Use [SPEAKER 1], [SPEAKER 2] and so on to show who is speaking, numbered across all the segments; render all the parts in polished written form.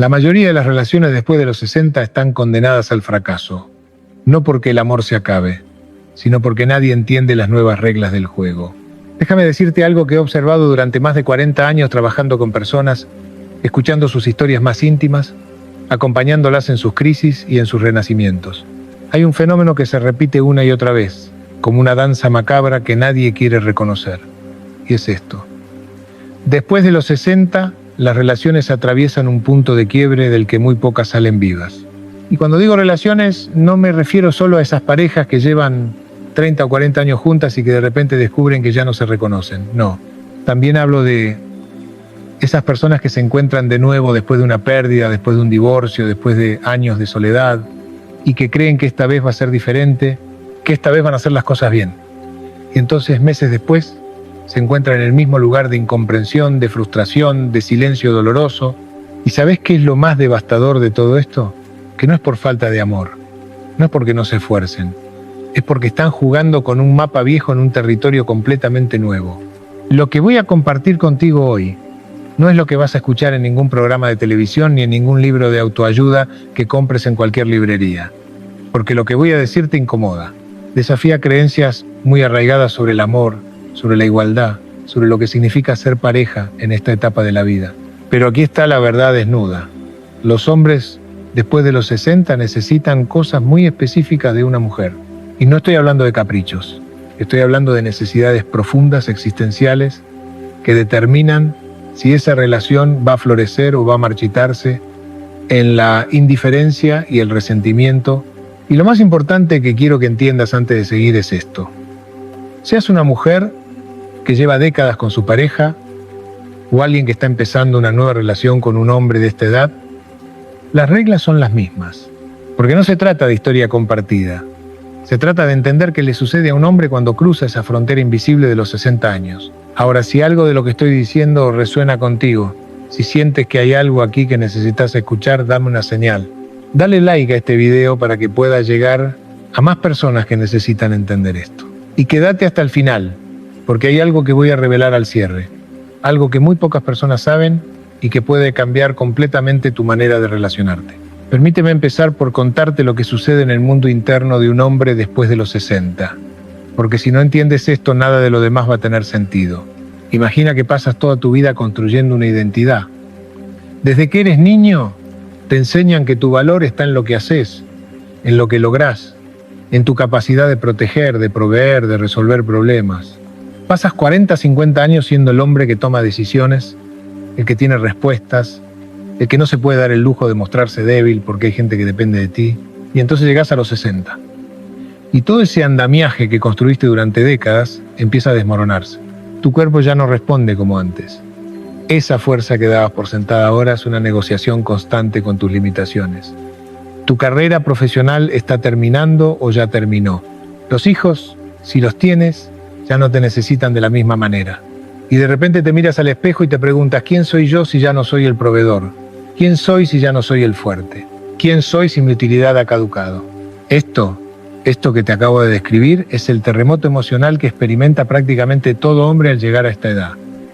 [SPEAKER 1] La mayoría de las relaciones después de los 60 están condenadas al fracaso, no porque el amor se acabe, sino porque nadie entiende las nuevas reglas del juego. Déjame decirte algo que he observado durante más de 40 años trabajando con personas, escuchando sus historias más íntimas, acompañándolas en sus crisis y en sus renacimientos. Hay un fenómeno que se repite una y otra vez, como una danza macabra que nadie quiere reconocer. Y es esto. Después de los 60, las relaciones atraviesan un punto de quiebre del que muy pocas salen vivas. Y cuando digo relaciones, no me refiero solo a esas parejas que llevan 30 o 40 años juntas y que de repente descubren que ya no se reconocen. No. También hablo de esas personas que se encuentran de nuevo después de una pérdida, después de un divorcio, después de años de soledad, y que creen que esta vez va a ser diferente, que esta vez van a hacer las cosas bien. Y entonces, meses después, se encuentran en el mismo lugar de incomprensión, de frustración, de silencio doloroso. ¿Y sabés qué es lo más devastador de todo esto? Que no es por falta de amor, no es porque no se esfuercen, es porque están jugando con un mapa viejo en un territorio completamente nuevo. Lo que voy a compartir contigo hoy no es lo que vas a escuchar en ningún programa de televisión ni en ningún libro de autoayuda que compres en cualquier librería, porque lo que voy a decir te incomoda, desafía creencias muy arraigadas sobre el amor, sobre la igualdad, sobre lo que significa ser pareja en esta etapa de la vida. Pero aquí está la verdad desnuda. Los hombres, después de los 60, necesitan cosas muy específicas de una mujer. Y no estoy hablando de caprichos, estoy hablando de necesidades profundas, existenciales, que determinan si esa relación va a florecer o va a marchitarse en la indiferencia y el resentimiento. Y lo más importante que quiero que entiendas antes de seguir es esto. Seas una mujer que lleva décadas con su pareja o alguien que está empezando una nueva relación con un hombre de esta edad, las reglas son las mismas, porque no se trata de historia compartida, se trata de entender qué le sucede a un hombre cuando cruza esa frontera invisible de los 60 años. Ahora, si algo de lo que estoy diciendo resuena contigo, si sientes que hay algo aquí que necesitas escuchar, dame una señal. Dale like a este video para que pueda llegar a más personas que necesitan entender esto. Y quédate hasta el final, porque hay algo que voy a revelar al cierre, algo que muy pocas personas saben y que puede cambiar completamente tu manera de relacionarte. Permíteme empezar por contarte lo que sucede en el mundo interno de un hombre después de los 60, porque si no entiendes esto, nada de lo demás va a tener sentido. Imagina que pasas toda tu vida construyendo una identidad. Desde que eres niño, te enseñan que tu valor está en lo que haces, en lo que lográs, en tu capacidad de proteger, de proveer, de resolver problemas. Pasas 40, 50 años siendo el hombre que toma decisiones, el que tiene respuestas, el que no se puede dar el lujo de mostrarse débil porque hay gente que depende de ti, y entonces llegás a los 60. Y todo ese andamiaje que construiste durante décadas empieza a desmoronarse. Tu cuerpo ya no responde como antes. Esa fuerza que dabas por sentada ahora es una negociación constante con tus limitaciones. Tu carrera profesional está terminando o ya terminó. Los hijos, si los tienes, ya no te necesitan de la misma manera. Y de repente te miras al espejo y te preguntas, ¿quién soy yo si ya no soy el proveedor? ¿Quién soy si ya no soy el fuerte? ¿Quién soy si mi utilidad ha caducado? Esto que te acabo de describir es el terremoto emocional que experimenta prácticamente todo hombre al llegar a esta edad.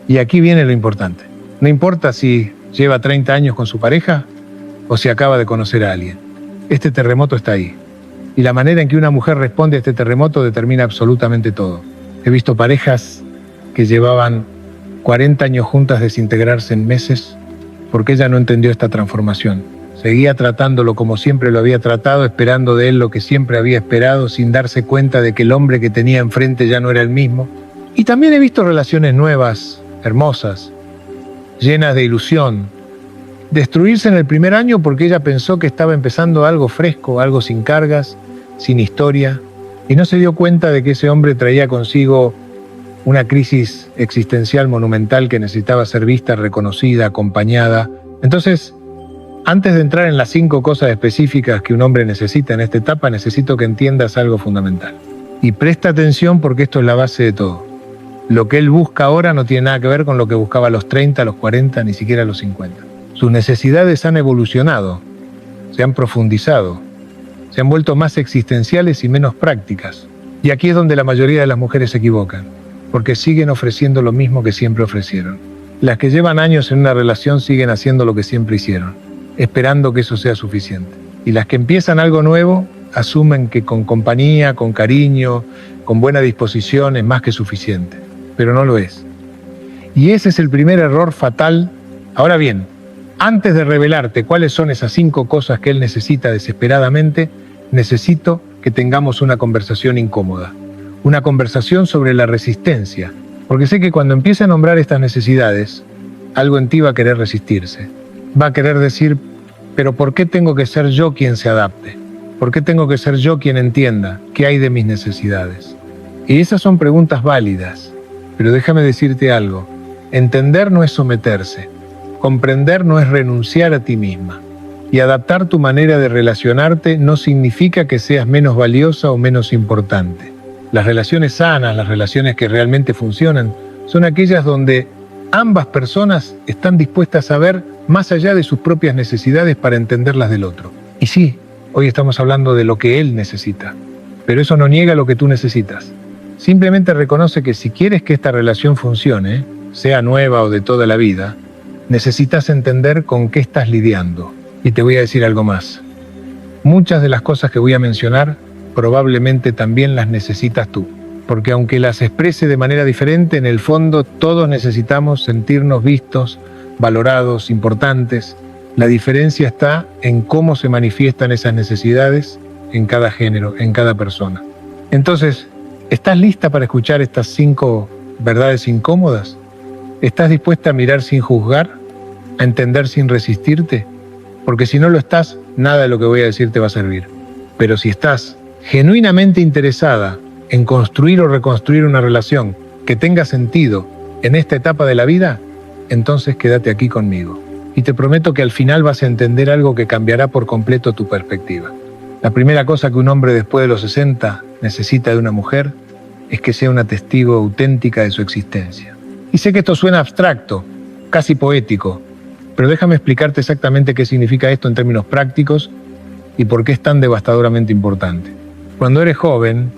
[SPEAKER 1] Y aquí viene lo importante. No importa si lleva 30 años con su pareja o si acaba de conocer a alguien. Este terremoto está ahí. Y la manera en que una mujer responde a este terremoto determina absolutamente todo. He visto parejas que llevaban 40 años juntas desintegrarse en meses porque ella no entendió esta transformación. Seguía tratándolo como siempre lo había tratado, esperando de él lo que siempre había esperado, sin darse cuenta de que el hombre que tenía enfrente ya no era el mismo. Y también he visto relaciones nuevas, hermosas, llenas de ilusión, destruirse en el primer año porque ella pensó que estaba empezando algo fresco, algo sin cargas, sin historia, y no se dio cuenta de que ese hombre traía consigo una crisis existencial monumental que necesitaba ser vista, reconocida, acompañada. Entonces, antes de entrar en las 5 cosas específicas que un hombre necesita en esta etapa, necesito que entiendas algo fundamental. Y presta atención porque esto es la base de todo. Lo que él busca ahora no tiene nada que ver con lo que buscaba a los 30, a los 40, ni siquiera a los 50. Sus necesidades han evolucionado, se han profundizado, se han vuelto más existenciales y menos prácticas. Y aquí es donde la mayoría de las mujeres se equivocan, porque siguen ofreciendo lo mismo que siempre ofrecieron. Las que llevan años en una relación siguen haciendo lo que siempre hicieron. esperando que eso sea suficiente. Y las que empiezan algo nuevo asumen que con compañía, con cariño, con buena disposición es más que suficiente, pero no lo es. Y ese es el primer error fatal. Ahora bien, antes de revelarte cuáles son esas 5 cosas que él necesita desesperadamente, necesito que tengamos una conversación incómoda, una conversación sobre la resistencia, porque sé que cuando empiece a nombrar estas necesidades, algo en ti va a querer resistirse. Va a querer decir, pero ¿por qué tengo que ser yo quien se adapte? ¿Por qué tengo que ser yo quien entienda qué hay de mis necesidades? Y esas son preguntas válidas, pero déjame decirte algo. Entender no es someterse, comprender no es renunciar a ti misma. Y adaptar tu manera de relacionarte no significa que seas menos valiosa o menos importante. Las relaciones sanas, las relaciones que realmente funcionan, son aquellas donde ambas personas están dispuestas a ver más allá de sus propias necesidades para entender las del otro. Y sí, hoy estamos hablando de lo que él necesita, pero eso no niega lo que tú necesitas. Simplemente reconoce que si quieres que esta relación funcione, sea nueva o de toda la vida, necesitas entender con qué estás lidiando. Y te voy a decir algo más. Muchas de las cosas que voy a mencionar probablemente también las necesitas tú. Porque aunque las exprese de manera diferente, en el fondo todos necesitamos sentirnos vistos, valorados, importantes. La diferencia está en cómo se manifiestan esas necesidades en cada género, en cada persona. Entonces, ¿estás lista para escuchar estas 5 verdades incómodas? ¿Estás dispuesta a mirar sin juzgar? ¿A entender sin resistirte? Porque si no lo estás, nada de lo que voy a decir te va a servir. Pero si estás genuinamente interesada en construir o reconstruir una relación que tenga sentido en esta etapa de la vida, entonces quédate aquí conmigo. Y te prometo que al final vas a entender algo que cambiará por completo tu perspectiva. La primera cosa que un hombre después de los 60 necesita de una mujer es que sea una testigo auténtica de su existencia. Y sé que esto suena abstracto, casi poético, pero déjame explicarte exactamente qué significa esto en términos prácticos y por qué es tan devastadoramente importante. Cuando eres joven,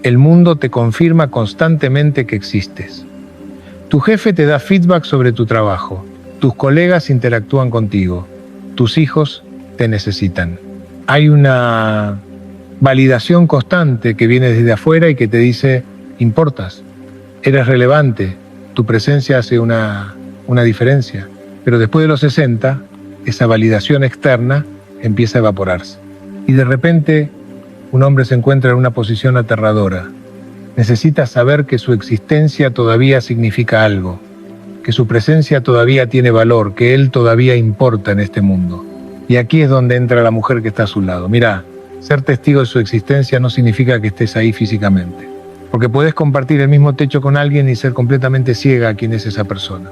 [SPEAKER 1] el mundo te confirma constantemente que existes. Tu jefe te da feedback sobre tu trabajo, tus colegas interactúan contigo, tus hijos te necesitan. Hay una validación constante que viene desde afuera y que te dice, importas, eres relevante, tu presencia hace una diferencia. Pero después de los 60, esa validación externa empieza a evaporarse. Y de repente, un hombre se encuentra en una posición aterradora. Necesita saber que su existencia todavía significa algo, que su presencia todavía tiene valor, que él todavía importa en este mundo. Y aquí es donde entra la mujer que está a su lado. Mira, ser testigo de su existencia no significa que estés ahí físicamente, porque puedes compartir el mismo techo con alguien y ser completamente ciega a quién es esa persona.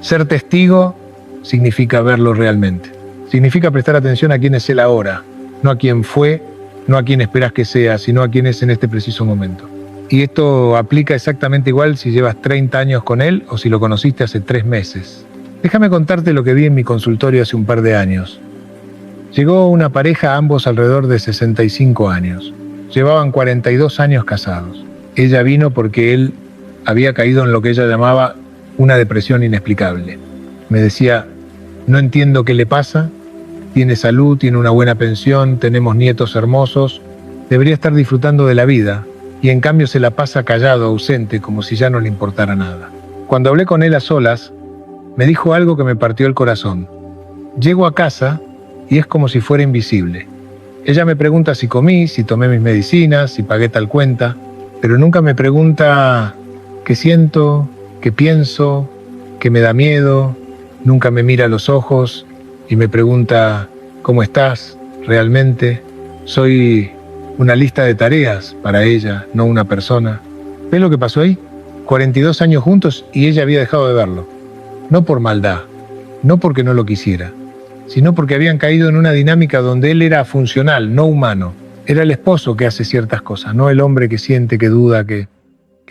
[SPEAKER 1] Ser testigo significa verlo realmente. Significa prestar atención a quién es él ahora, no a quién fue, no a quién esperas que sea, sino a quién es en este preciso momento. Y esto aplica exactamente igual si llevas 30 años con él o si lo conociste hace 3 meses. Déjame contarte lo que vi en mi consultorio hace un par de años. Llegó una pareja, ambos alrededor de 65 años. Llevaban 42 años casados. Ella vino porque él había caído en lo que ella llamaba una depresión inexplicable. Me decía, no entiendo qué le pasa, tiene salud, tiene una buena pensión, tenemos nietos hermosos, debería estar disfrutando de la vida, y en cambio se la pasa callado, ausente, como si ya no le importara nada. Cuando hablé con él a solas, me dijo algo que me partió el corazón. Llego a casa y es como si fuera invisible. Ella me pregunta si comí, si tomé mis medicinas, si pagué tal cuenta, pero nunca me pregunta qué siento, qué pienso, qué me da miedo. Nunca me mira a los ojos y me pregunta ¿cómo estás realmente? Soy una lista de tareas para ella, no una persona. ¿Ves lo que pasó ahí? 42 años juntos y ella había dejado de verlo. No por maldad, no porque no lo quisiera, sino porque habían caído en una dinámica donde él era funcional, no humano. Era el esposo que hace ciertas cosas, no el hombre que siente, que duda, que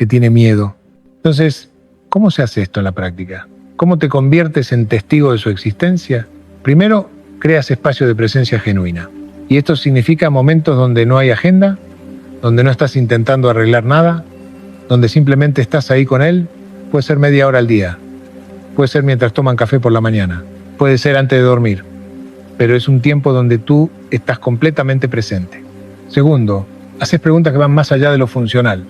[SPEAKER 1] tiene miedo. Entonces, ¿cómo se hace esto en la práctica? ¿Cómo te conviertes en testigo de su existencia? Primero, creas espacio de presencia genuina. Y esto significa momentos donde no hay agenda, donde no estás intentando arreglar nada, donde simplemente estás ahí con él. Puede ser media hora al día, puede ser mientras toman café por la mañana, puede ser antes de dormir. pero es un tiempo donde tú estás completamente presente. Segundo, haces preguntas que van más allá de lo funcional.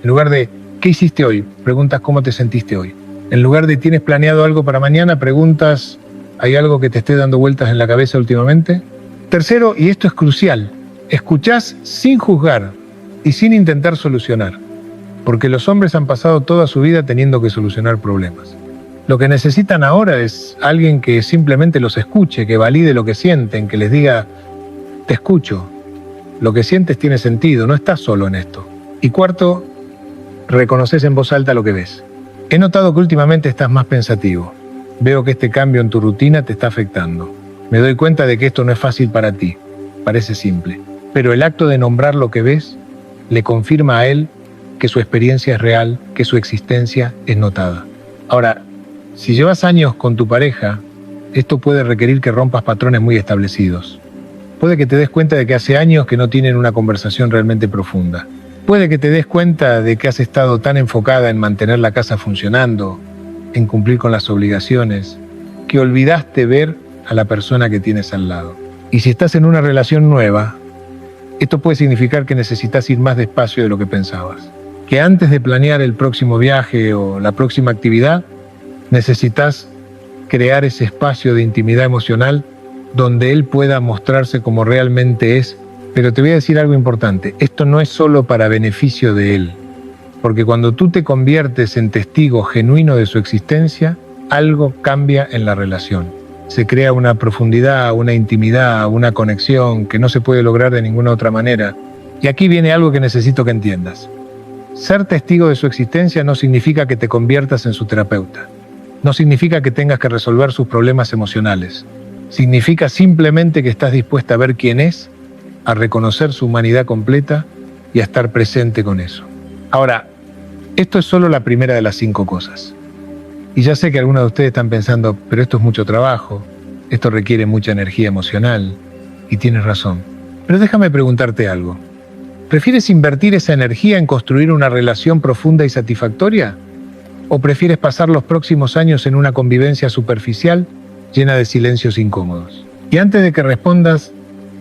[SPEAKER 1] En lugar de ¿qué hiciste hoy?, preguntas ¿cómo te sentiste hoy? En lugar de ¿tienes planeado algo para mañana?, preguntas ¿hay algo que te esté dando vueltas en la cabeza últimamente? Tercero, y esto es crucial, escuchás sin juzgar y sin intentar solucionar, porque los hombres han pasado toda su vida teniendo que solucionar problemas. Lo que necesitan ahora es alguien que simplemente los escuche, que valide lo que sienten, que les diga, te escucho, lo que sientes tiene sentido, no estás solo en esto. Y cuarto, reconoces en voz alta lo que ves. He notado que últimamente estás más pensativo. Veo que este cambio en tu rutina te está afectando. Me doy cuenta de que esto no es fácil para ti. Parece simple. Pero el acto de nombrar lo que ves le confirma a él que su experiencia es real, que su existencia es notada. Ahora, si llevas años con tu pareja, esto puede requerir que rompas patrones muy establecidos. Puede que te des cuenta de que hace años que no tienen una conversación realmente profunda. Puede que te des cuenta de que has estado tan enfocada en mantener la casa funcionando, en cumplir con las obligaciones, que olvidaste ver a la persona que tienes al lado. Y si estás en una relación nueva, esto puede significar que necesitas ir más despacio de lo que pensabas. Que antes de planear el próximo viaje o la próxima actividad, necesitas crear ese espacio de intimidad emocional donde él pueda mostrarse como realmente es. Pero te voy a decir algo importante, esto no es solo para beneficio de él, porque cuando tú te conviertes en testigo genuino de su existencia, algo cambia en la relación. Se crea una profundidad, una intimidad, una conexión que no se puede lograr de ninguna otra manera. Y aquí viene algo que necesito que entiendas. Ser testigo de su existencia no significa que te conviertas en su terapeuta. No significa que tengas que resolver sus problemas emocionales. Significa simplemente que estás dispuesta a ver quién es, a reconocer su humanidad completa y a estar presente con eso. Ahora, esto es solo la primera de las 5 cosas. Y ya sé que algunos de ustedes están pensando, pero esto es mucho trabajo, esto requiere mucha energía emocional, y tienes razón. Pero déjame preguntarte algo. ¿Prefieres invertir esa energía en construir una relación profunda y satisfactoria? ¿O prefieres pasar los próximos años en una convivencia superficial llena de silencios incómodos? Y antes de que respondas,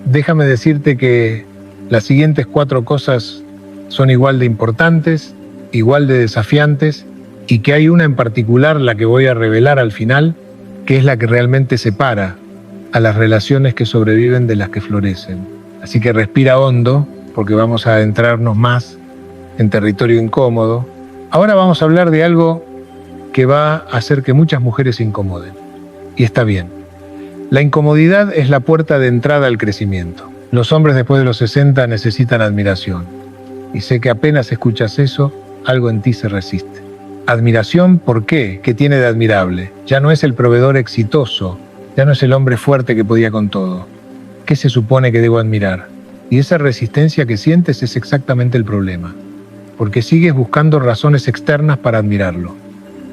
[SPEAKER 1] déjame decirte que las siguientes 4 cosas son igual de importantes, igual de desafiantes, y que hay una en particular, la que voy a revelar al final, que es la que realmente separa a las relaciones que sobreviven de las que florecen. Así que respira hondo, porque vamos a adentrarnos más en territorio incómodo. Ahora vamos a hablar de algo que va a hacer que muchas mujeres se incomoden. Y está bien. La incomodidad es la puerta de entrada al crecimiento. Los hombres después de los 60 necesitan admiración. Y sé que apenas escuchas eso, algo en ti se resiste. Admiración, ¿por qué? ¿Qué tiene de admirable? Ya no es el proveedor exitoso, ya no es el hombre fuerte que podía con todo. ¿Qué se supone que debo admirar? Y esa resistencia que sientes es exactamente el problema. Porque sigues buscando razones externas para admirarlo.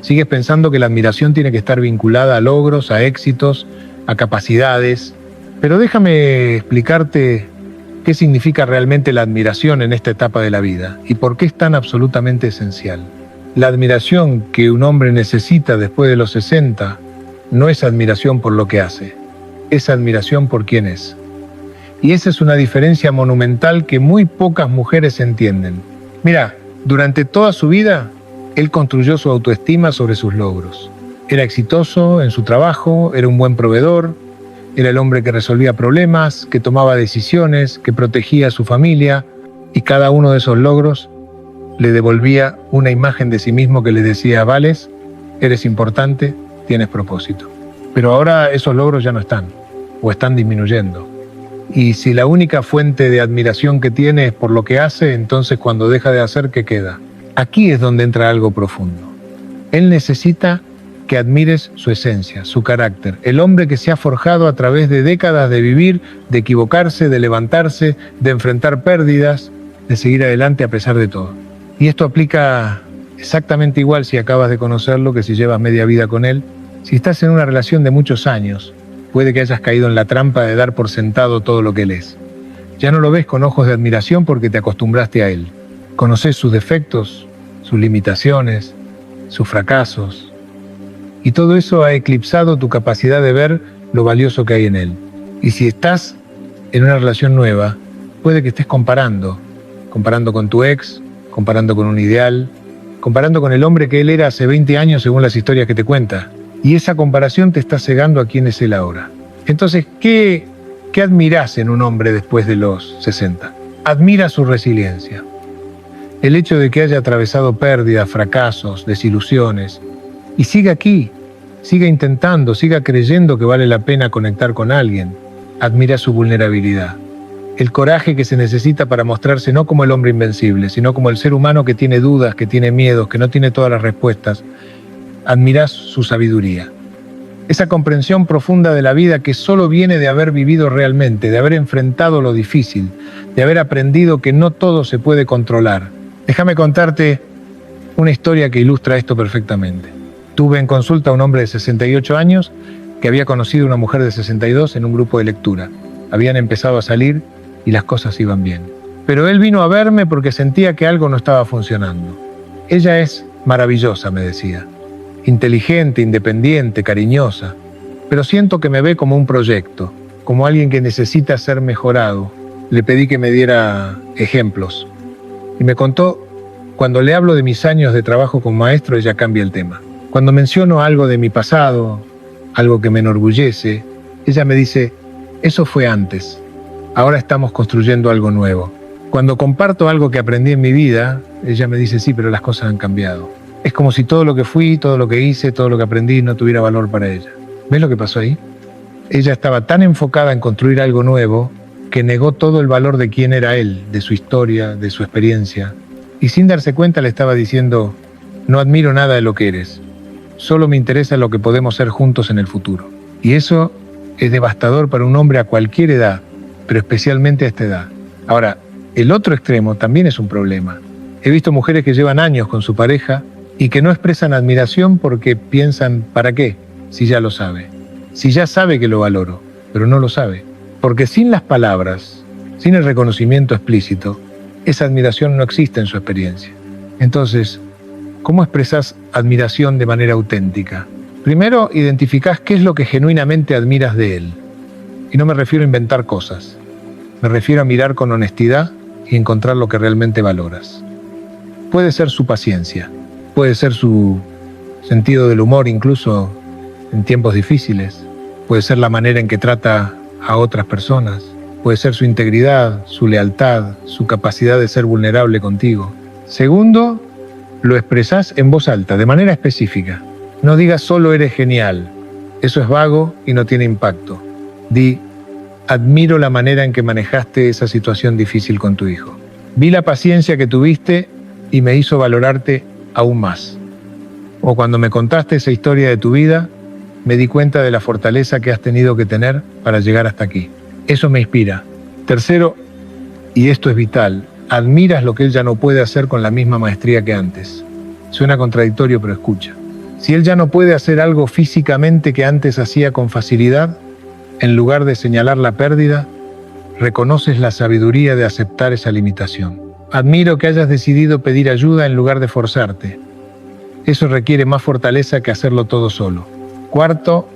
[SPEAKER 1] Sigues pensando que la admiración tiene que estar vinculada a logros, a éxitos, a capacidades. Pero déjame explicarte qué significa realmente la admiración en esta etapa de la vida y por qué es tan absolutamente esencial. La admiración que un hombre necesita después de los 60 no es admiración por lo que hace, es admiración por quién es. Y esa es una diferencia monumental que muy pocas mujeres entienden. Mira, durante toda su vida, él construyó su autoestima sobre sus logros. Era exitoso en su trabajo, era un buen proveedor, era el hombre que resolvía problemas, que tomaba decisiones, que protegía a su familia, y cada uno de esos logros le devolvía una imagen de sí mismo que le decía, vales, eres importante, tienes propósito. Pero ahora esos logros ya no están, o están disminuyendo. Y si la única fuente de admiración que tiene es por lo que hace, entonces cuando deja de hacer, ¿qué queda? Aquí es donde entra algo profundo. Él necesita que admires su esencia, su carácter. El hombre que se ha forjado a través de décadas de vivir, de equivocarse, de levantarse, de enfrentar pérdidas, de seguir adelante a pesar de todo. Y esto aplica exactamente igual si acabas de conocerlo que si llevas media vida con él. Si estás en una relación de muchos años, puede que hayas caído en la trampa de dar por sentado todo lo que él es. Ya no lo ves con ojos de admiración porque te acostumbraste a él. Conoces sus defectos, sus limitaciones, sus fracasos. Y todo eso ha eclipsado tu capacidad de ver lo valioso que hay en él. Y si estás en una relación nueva, puede que estés comparando con tu ex, comparando con un ideal, comparando con el hombre que él era hace 20 años según las historias que te cuenta. Y esa comparación te está cegando a quién es él ahora. Entonces, ¿qué admirás en un hombre después de los 60? Admira su resiliencia. El hecho de que haya atravesado pérdidas, fracasos, desilusiones, y siga aquí, siga intentando, siga creyendo que vale la pena conectar con alguien. Admira su vulnerabilidad. El coraje que se necesita para mostrarse no como el hombre invencible, sino como el ser humano que tiene dudas, que tiene miedos, que no tiene todas las respuestas. Admirás su sabiduría. Esa comprensión profunda de la vida que solo viene de haber vivido realmente, de haber enfrentado lo difícil, de haber aprendido que no todo se puede controlar. Déjame contarte una historia que ilustra esto perfectamente. Tuve en consulta a un hombre de 68 años que había conocido a una mujer de 62 en un grupo de lectura. Habían empezado a salir y las cosas iban bien. Pero él vino a verme porque sentía que algo no estaba funcionando. Ella es maravillosa, me decía. Inteligente, independiente, cariñosa. Pero siento que me ve como un proyecto, como alguien que necesita ser mejorado. Le pedí que me diera ejemplos. Y me contó, cuando le hablo de mis años de trabajo como maestro, ella cambia el tema. Cuando menciono algo de mi pasado, algo que me enorgullece, ella me dice, eso fue antes, ahora estamos construyendo algo nuevo. Cuando comparto algo que aprendí en mi vida, ella me dice, sí, pero las cosas han cambiado. Es como si todo lo que fui, todo lo que hice, todo lo que aprendí no tuviera valor para ella. ¿Ves lo que pasó ahí? Ella estaba tan enfocada en construir algo nuevo que negó todo el valor de quién era él, de su historia, de su experiencia. Y sin darse cuenta le estaba diciendo, no admiro nada de lo que eres. Solo me interesa lo que podemos ser juntos en el futuro. Y eso es devastador para un hombre a cualquier edad, pero especialmente a esta edad. Ahora, el otro extremo también es un problema. He visto mujeres que llevan años con su pareja y que no expresan admiración porque piensan, ¿para qué? Si ya lo sabe. Si ya sabe que lo valoro, pero no lo sabe. Porque sin las palabras, sin el reconocimiento explícito, esa admiración no existe en su experiencia. Entonces, ¿cómo expresás admiración de manera auténtica? Primero, identificás qué es lo que genuinamente admiras de él. Y no me refiero a inventar cosas. Me refiero a mirar con honestidad y encontrar lo que realmente valoras. Puede ser su paciencia, puede ser su sentido del humor incluso en tiempos difíciles, puede ser la manera en que trata a otras personas, puede ser su integridad, su lealtad, su capacidad de ser vulnerable contigo. Segundo, lo expresás en voz alta, de manera específica. No digas solo eres genial, eso es vago y no tiene impacto. Di, admiro la manera en que manejaste esa situación difícil con tu hijo. Vi la paciencia que tuviste y me hizo valorarte aún más. O cuando me contaste esa historia de tu vida, me di cuenta de la fortaleza que has tenido que tener para llegar hasta aquí. Eso me inspira. Tercero, y esto es vital, admiras lo que él ya no puede hacer con la misma maestría que antes. Suena contradictorio, pero escucha. Si él ya no puede hacer algo físicamente que antes hacía con facilidad, en lugar de señalar la pérdida, reconoces la sabiduría de aceptar esa limitación. Admiro que hayas decidido pedir ayuda en lugar de forzarte. Eso requiere más fortaleza que hacerlo todo solo. Cuarto,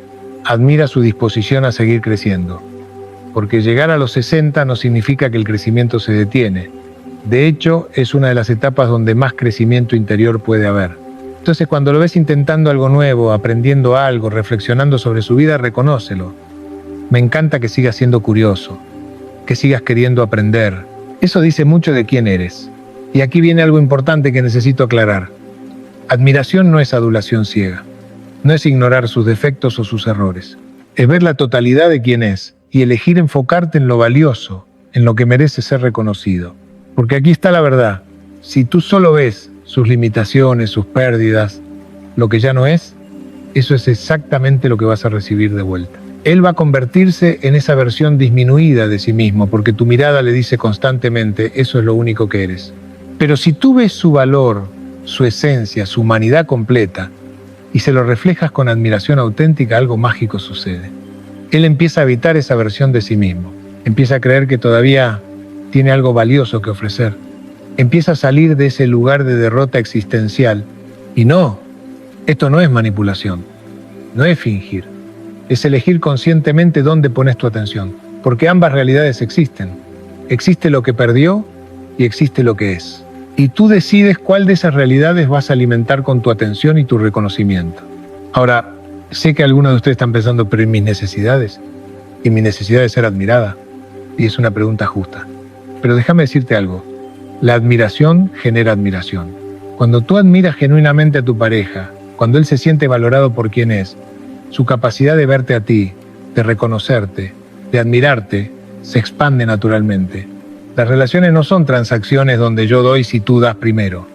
[SPEAKER 1] admira su disposición a seguir creciendo. Porque llegar a los 60 no significa que el crecimiento se detiene. De hecho, es una de las etapas donde más crecimiento interior puede haber. Entonces, cuando lo ves intentando algo nuevo, aprendiendo algo, reflexionando sobre su vida, reconócelo. Me encanta que sigas siendo curioso, que sigas queriendo aprender. Eso dice mucho de quién eres. Y aquí viene algo importante que necesito aclarar. Admiración no es adulación ciega. No es ignorar sus defectos o sus errores. Es ver la totalidad de quién es y elegir enfocarte en lo valioso, en lo que merece ser reconocido. Porque aquí está la verdad. Si tú solo ves sus limitaciones, sus pérdidas, lo que ya no es, eso es exactamente lo que vas a recibir de vuelta. Él va a convertirse en esa versión disminuida de sí mismo, porque tu mirada le dice constantemente, eso es lo único que eres. Pero si tú ves su valor, su esencia, su humanidad completa, y se lo reflejas con admiración auténtica, algo mágico sucede. Él empieza a habitar esa versión de sí mismo. Empieza a creer que todavía tiene algo valioso que ofrecer. Empieza a salir de ese lugar de derrota existencial. Y no, esto no es manipulación, no es fingir. Es elegir conscientemente dónde pones tu atención, porque ambas realidades existen. Existe lo que perdió y existe lo que es. Y tú decides cuál de esas realidades vas a alimentar con tu atención y tu reconocimiento. Ahora, sé que algunos de ustedes están pensando, pero ¿en mis necesidades? ¿Y mi necesidad de ser admirada? Y es una pregunta justa. Pero déjame decirte algo. La admiración genera admiración. Cuando tú admiras genuinamente a tu pareja, cuando él se siente valorado por quien es, su capacidad de verte a ti, de reconocerte, de admirarte, se expande naturalmente. Las relaciones no son transacciones donde yo doy si tú das primero.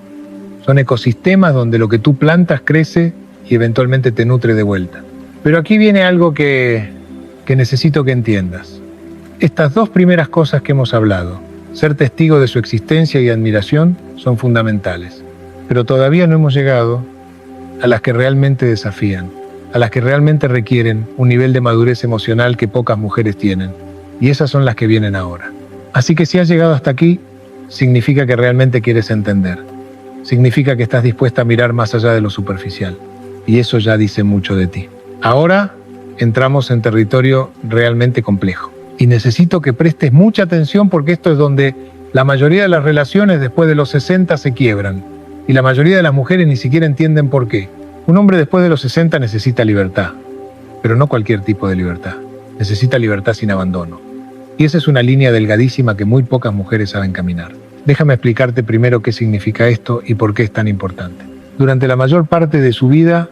[SPEAKER 1] Son ecosistemas donde lo que tú plantas crece y eventualmente te nutre de vuelta. Pero aquí viene algo que necesito que entiendas. Estas dos primeras cosas que hemos hablado, ser testigo de su existencia y admiración, son fundamentales. Pero todavía no hemos llegado a las que realmente desafían, a las que realmente requieren un nivel de madurez emocional que pocas mujeres tienen. Y esas son las que vienen ahora. Así que si has llegado hasta aquí, significa que realmente quieres entender. Significa que estás dispuesta a mirar más allá de lo superficial. Y eso ya dice mucho de ti. Ahora entramos en territorio realmente complejo. Y necesito que prestes mucha atención porque esto es donde la mayoría de las relaciones después de los 60 se quiebran. Y la mayoría de las mujeres ni siquiera entienden por qué. Un hombre después de los 60 necesita libertad. Pero no cualquier tipo de libertad. Necesita libertad sin abandono. Y esa es una línea delgadísima que muy pocas mujeres saben caminar. Déjame explicarte primero qué significa esto y por qué es tan importante. Durante la mayor parte de su vida,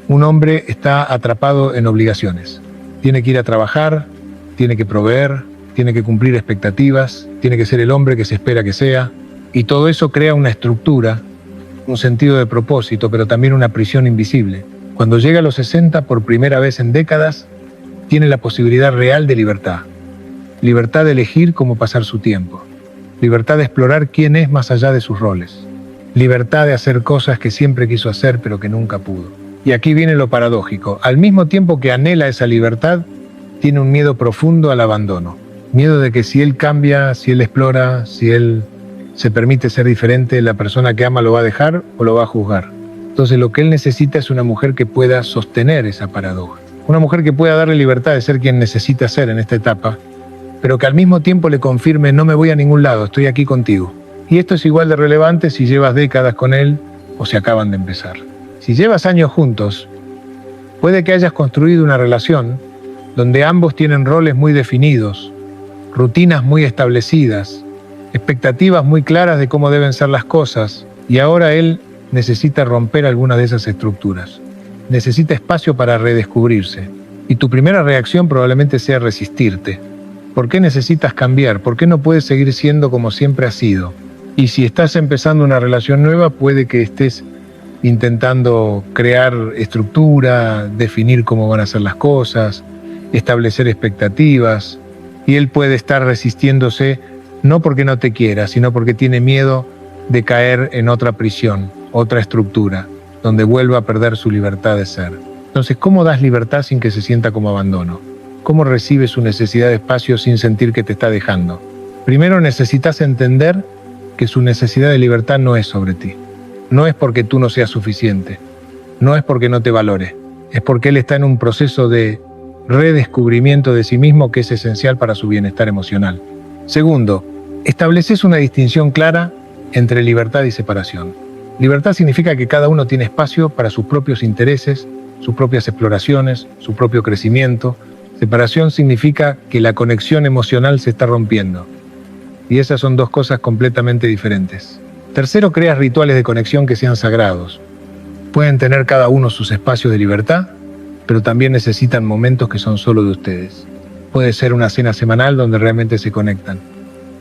[SPEAKER 1] un hombre está atrapado en obligaciones. Tiene que ir a trabajar, tiene que proveer, tiene que cumplir expectativas, tiene que ser el hombre que se espera que sea. Y todo eso crea una estructura, un sentido de propósito, pero también una prisión invisible. Cuando llega a los 60, por primera vez en décadas, tiene la posibilidad real de libertad. Libertad de elegir cómo pasar su tiempo. Libertad de explorar quién es más allá de sus roles. Libertad de hacer cosas que siempre quiso hacer pero que nunca pudo. Y aquí viene lo paradójico. Al mismo tiempo que anhela esa libertad, tiene un miedo profundo al abandono. Miedo de que si él cambia, si él explora, si él se permite ser diferente, la persona que ama lo va a dejar o lo va a juzgar. Entonces lo que él necesita es una mujer que pueda sostener esa paradoja. Una mujer que pueda darle libertad de ser quien necesita ser en esta etapa, pero que al mismo tiempo le confirme, no me voy a ningún lado, estoy aquí contigo. Y esto es igual de relevante si llevas décadas con él o si acaban de empezar. Si llevas años juntos, puede que hayas construido una relación donde ambos tienen roles muy definidos, rutinas muy establecidas, expectativas muy claras de cómo deben ser las cosas, y ahora él necesita romper algunas de esas estructuras. Necesita espacio para redescubrirse. Y tu primera reacción probablemente sea resistirte. ¿Por qué necesitas cambiar? ¿Por qué no puedes seguir siendo como siempre has sido? Y si estás empezando una relación nueva, puede que estés intentando crear estructura, definir cómo van a ser las cosas, establecer expectativas, y él puede estar resistiéndose no porque no te quiera, sino porque tiene miedo de caer en otra prisión, otra estructura, donde vuelva a perder su libertad de ser. Entonces, ¿cómo das libertad sin que se sienta como abandono? ¿Cómo recibes su necesidad de espacio sin sentir que te está dejando? Primero necesitas entender que su necesidad de libertad no es sobre ti. No es porque tú no seas suficiente. No es porque no te valore. Es porque él está en un proceso de redescubrimiento de sí mismo que es esencial para su bienestar emocional. Segundo, estableces una distinción clara entre libertad y separación. Libertad significa que cada uno tiene espacio para sus propios intereses, sus propias exploraciones, su propio crecimiento. Separación significa que la conexión emocional se está rompiendo. Y esas son dos cosas completamente diferentes. Tercero, creas rituales de conexión que sean sagrados. Pueden tener cada uno sus espacios de libertad, pero también necesitan momentos que son solo de ustedes. Puede ser una cena semanal donde realmente se conectan.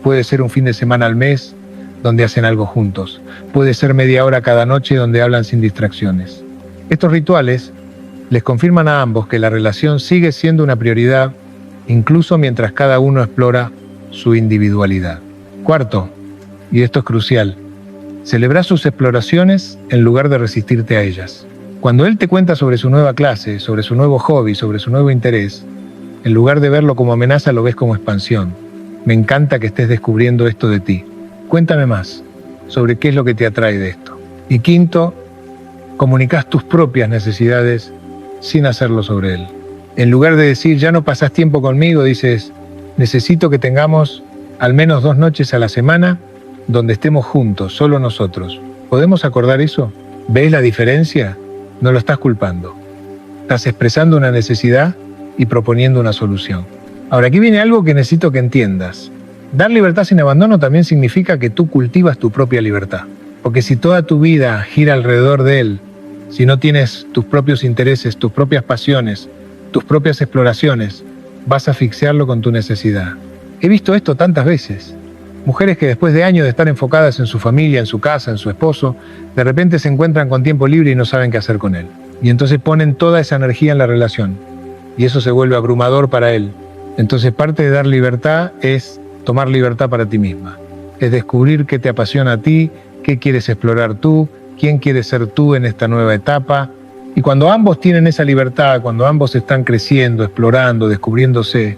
[SPEAKER 1] Puede ser un fin de semana al mes donde hacen algo juntos. Puede ser media hora cada noche donde hablan sin distracciones. Estos rituales les confirman a ambos que la relación sigue siendo una prioridad, incluso mientras cada uno explora su individualidad. Cuarto, y esto es crucial, celebra sus exploraciones en lugar de resistirte a ellas. Cuando él te cuenta sobre su nueva clase, sobre su nuevo hobby, sobre su nuevo interés, en lugar de verlo como amenaza, lo ves como expansión. Me encanta que estés descubriendo esto de ti. Cuéntame más sobre qué es lo que te atrae de esto. Y quinto, comunicas tus propias necesidades sin hacerlo sobre él. En lugar de decir, ya no pasás tiempo conmigo, dices, necesito que tengamos al menos 2 noches a la semana donde estemos juntos, solo nosotros. ¿Podemos acordar eso? ¿Ves la diferencia? No lo estás culpando. Estás expresando una necesidad y proponiendo una solución. Ahora, aquí viene algo que necesito que entiendas. Dar libertad sin abandono también significa que tú cultivas tu propia libertad. Porque si toda tu vida gira alrededor de él, si no tienes tus propios intereses, tus propias pasiones, tus propias exploraciones, vas a asfixiarlo con tu necesidad. He visto esto tantas veces. Mujeres que después de años de estar enfocadas en su familia, en su casa, en su esposo, de repente se encuentran con tiempo libre y no saben qué hacer con él. Y entonces ponen toda esa energía en la relación. Y eso se vuelve abrumador para él. Entonces parte de dar libertad es tomar libertad para ti misma. Es descubrir qué te apasiona a ti, qué quieres explorar tú, quién quieres ser tú en esta nueva etapa. Y cuando ambos tienen esa libertad, cuando ambos están creciendo, explorando, descubriéndose,